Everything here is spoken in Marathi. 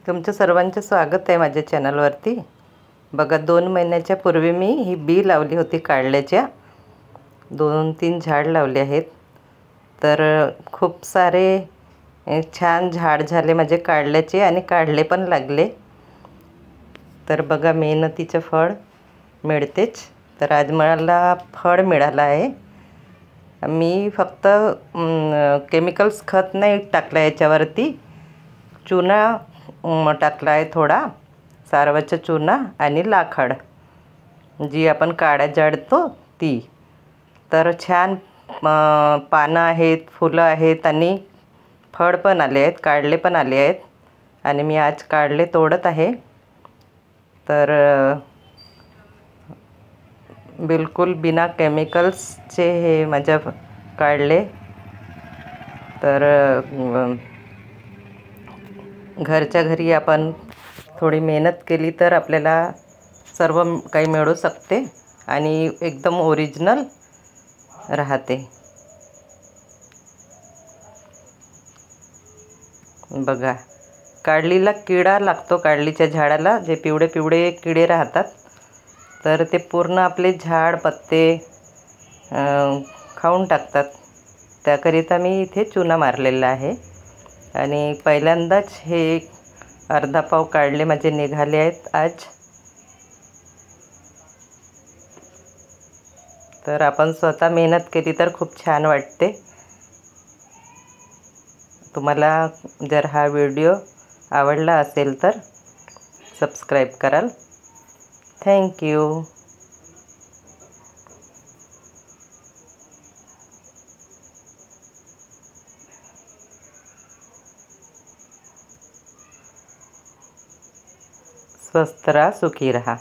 तुमचं सर्वांचं स्वागत आहे माझ्या चॅनलवरती। बघा 2 महिन्याच्या पूर्वी मी ही बी लावली होती कारल्याच्या। 2-3 झाड लावले आहेत, तर खूप सारे छान झाड झाले माझे कारल्याचे आणि काढले पण लागले। तर बघा मेहनतीचं फळ मिळतेच। तर आज मला फळ मिळालं आहे। मी फक्त केमिकल्स खत नाही टाकलं याच्यावरती, चुना टाकला आहे थोडा, सारवाचा चुना आणि लाखड जी आपण काड्या जाळतो ती। तर छान पानं आहेत, फुलं आहेत आणि फळ पण आले आहेत, काढले पण आले आहेत आणि मी आज काढले तोडत आहे। तर बिलकुल बिना केमिकल्सचे हे माझ्या काढले। तर घरच्या घरी आपण थोडी मेहनत केली तर आपल्याला सर्व काही मिळू शकते आणि एकदम ओरिजिनल राहते। बघा काढलीला किडा लागतो, काढलीच्या झाडाला जे पिवळे पिवळे किडे राहतात, तर ते पूर्ण आपले झाड पत्ते खाऊन टाकतात। त्याकरिता मी इथे चुना मारलेला आहे आणि पहिल्यांदाच हे अर्धा पाव काढले माझे निघाले आहेत आज। तर आपण स्वतः मेहनत केली तर खूप छान वाटते। तुम्हाला जर हा व्हिडिओ आवडला असेल तर सबस्क्राईब कराल। थँक्यू। स्वस्थ रहा, सुखी रहा।